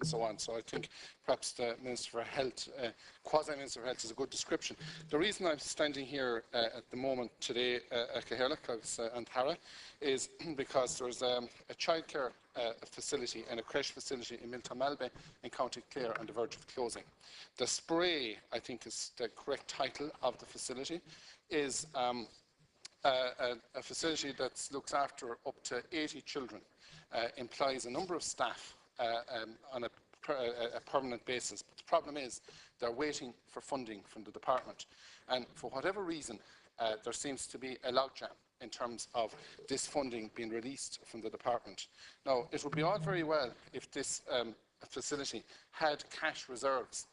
so on. So I think perhaps the Minister for Health, quasi-Minister for Health, is a good description. The reason I'm standing here at the moment today, and Tara, is because there's a childcare facility and a creche facility in Milton Malbay in County Clare on the verge of closing. The Spray, I think is the correct title of the facility, is a facility that looks after up to 80 children, employs a number of staff on a permanent basis. But the problem is they're waiting for funding from the department. And for whatever reason, there seems to be a logjam in terms of this funding being released from the department. Now, it would be all very well if this facility had cash reserves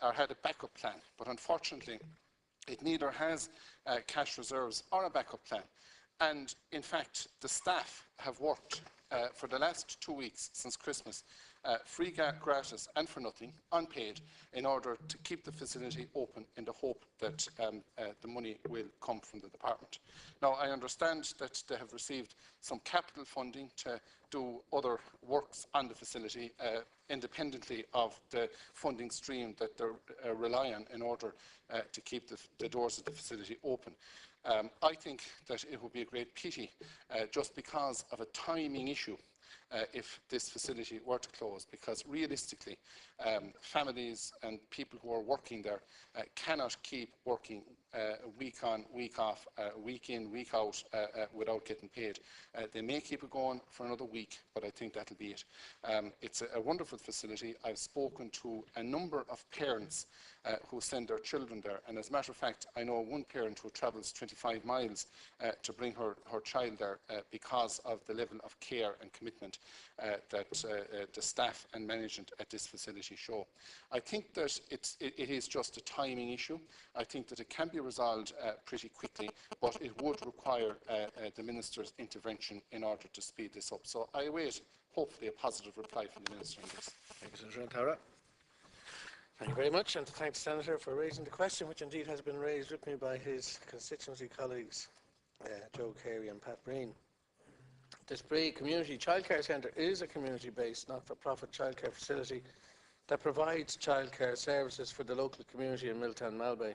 or had a backup plan, but unfortunately, it neither has cash reserves or a backup plan. And in fact, the staff have worked for the last 2 weeks since Christmas, free, gratis and for nothing, unpaid, in order to keep the facility open in the hope that the money will come from the department. Now, I understand that they have received some capital funding to do other works on the facility independently of the funding stream that they rely on in order to keep the doors of the facility open. I think that it would be a great pity, just because of a timing issue, if this facility were to close, because realistically, families and people who are working there cannot keep working week on, week off, week in, week out without getting paid. They may keep it going for another week, but I think that'll be it. It's a wonderful facility. I've spoken to a number of parents who send their children there, and as a matter of fact, I know one parent who travels 25 miles to bring her child there because of the level of care and commitment that the staff and management at this facility show. I think that it is just a timing issue. I think that it can be resolved pretty quickly, but it would require the Minister's intervention in order to speed this up. So I await, hopefully, a positive reply from the Minister on this. Thank you, Senator O'Tara. Thank you very much, and to thank the Senator for raising the question, which indeed has been raised with me by his constituency colleagues, Joe Carey and Pat Breen. The Spray Community Childcare Centre is a community-based, not-for-profit childcare facility that provides childcare services for the local community in Milltown Malbay.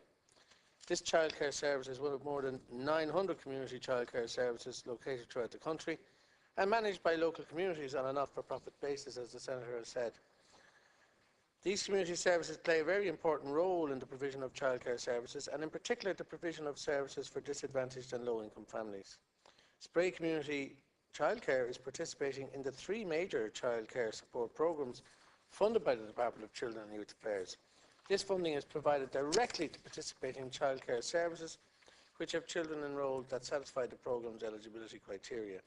This childcare service is one of more than 900 community childcare services located throughout the country and managed by local communities on a not-for-profit basis, as the Senator has said. These community services play a very important role in the provision of childcare services, and in particular the provision of services for disadvantaged and low-income families. Spray Community Childcare is participating in the 3 major childcare support programmes funded by the Department of Children and Youth Affairs. This funding is provided directly to participating childcare services which have children enrolled that satisfy the programme's eligibility criteria.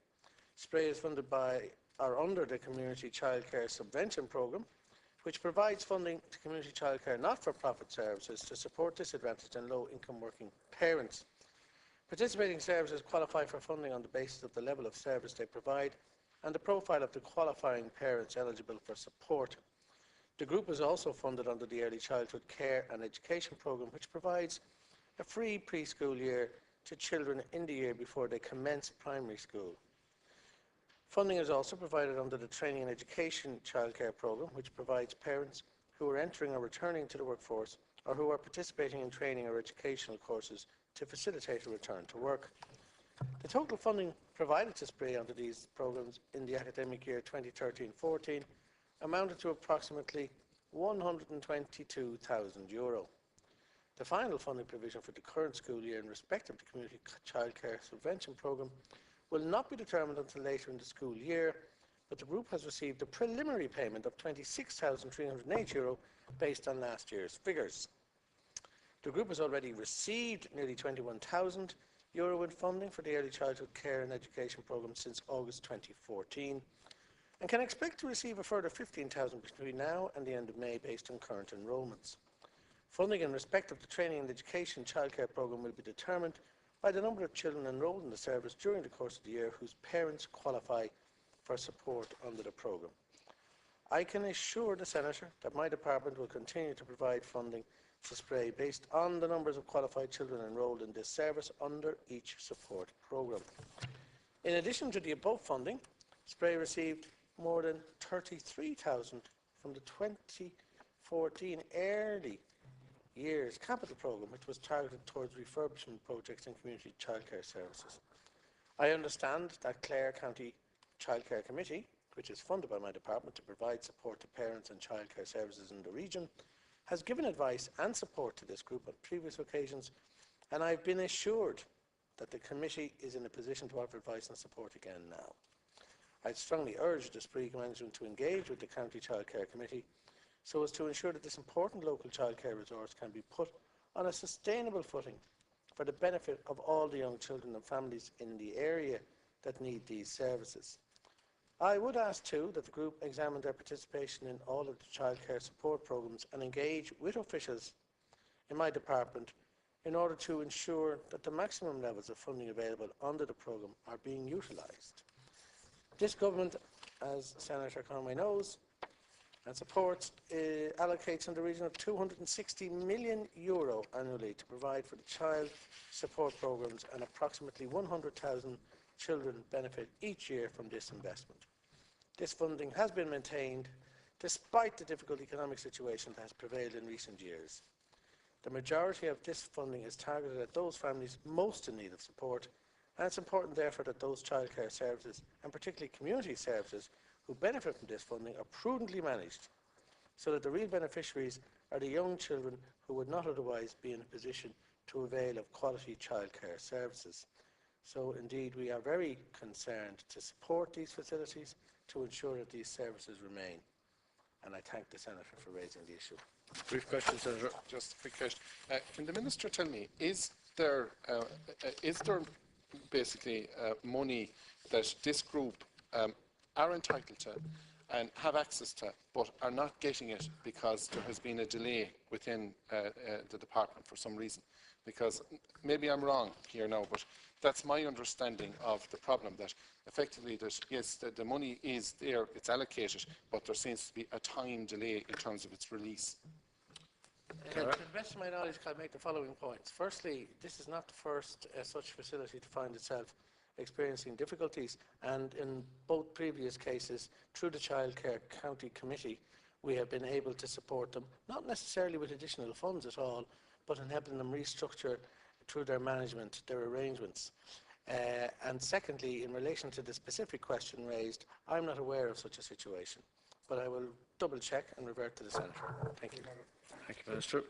Spray is funded by or under the Community Childcare Subvention Programme, which provides funding to community childcare not-for-profit services to support disadvantaged and low-income working parents. Participating services qualify for funding on the basis of the level of service they provide and the profile of the qualifying parents eligible for support. The group is also funded under the Early Childhood Care and Education Programme, which provides a free preschool year to children in the year before they commence primary school. Funding is also provided under the Training and Education Childcare Programme, which provides parents who are entering or returning to the workforce or who are participating in training or educational courses to facilitate a return to work. The total funding provided to Spray under these programmes in the academic year 2013-14 amounted to approximately €122,000. The final funding provision for the current school year in respect of the Community Childcare Subvention Programme will not be determined until later in the school year, but the group has received a preliminary payment of €26,308 based on last year's figures. The group has already received nearly €21,000 in funding for the Early Childhood Care and Education Programme since August 2014 and can expect to receive a further €15,000 between now and the end of May based on current enrolments. Funding in respect of the Training and Education Childcare Programme will be determined by the number of children enrolled in the service during the course of the year whose parents qualify for support under the programme. I can assure the Senator that my department will continue to provide funding to Spray based on the numbers of qualified children enrolled in this service under each support programme. In addition to the above funding, Spray received more than €33,000 from the 2014 Early Years Capital Programme, which was targeted towards refurbishment projects in community childcare services. I understand that Clare County Childcare Committee, which is funded by my department to provide support to parents and childcare services in the region, has given advice and support to this group on previous occasions, and I've been assured that the committee is in a position to offer advice and support again now. I'd strongly urge the Spree management to engage with the County Childcare Committee so as to ensure that this important local childcare resource can be put on a sustainable footing for the benefit of all the young children and families in the area that need these services. I would ask too that the group examine their participation in all of the childcare support programmes and engage with officials in my department in order to ensure that the maximum levels of funding available under the programme are being utilised. This government, as Senator Conway knows and supports, allocates in the region of €260 million annually to provide for the child support programmes, and approximately 100,000 children benefit each year from this investment. This funding has been maintained despite the difficult economic situation that has prevailed in recent years. The majority of this funding is targeted at those families most in need of support, and it's important therefore that those childcare services, and particularly community services, who benefit from this funding are prudently managed so that the real beneficiaries are the young children who would not otherwise be in a position to avail of quality childcare services. So indeed we are very concerned to support these facilities to ensure that these services remain. And I thank the Senator for raising the issue. Brief question, Senator. Just a quick question. Can the Minister tell me, is there basically money that this group are entitled to and have access to, but are not getting it because there has been a delay within the department for some reason? Because maybe I'm wrong here now, but that's my understanding of the problem, that effectively that yes, the money is there, it's allocated, but there seems to be a time delay in terms of its release. To the best of my knowledge, I'll make the following points. Firstly, this is not the first such facility to find itself experiencing difficulties, and in both previous cases, through the Childcare County Committee, we have been able to support them, not necessarily with additional funds at all, but in helping them restructure through their management, their arrangements. And secondly, in relation to the specific question raised, I'm not aware of such a situation, but I will double check and revert to the Senator. Thank you. Thank you, Minister.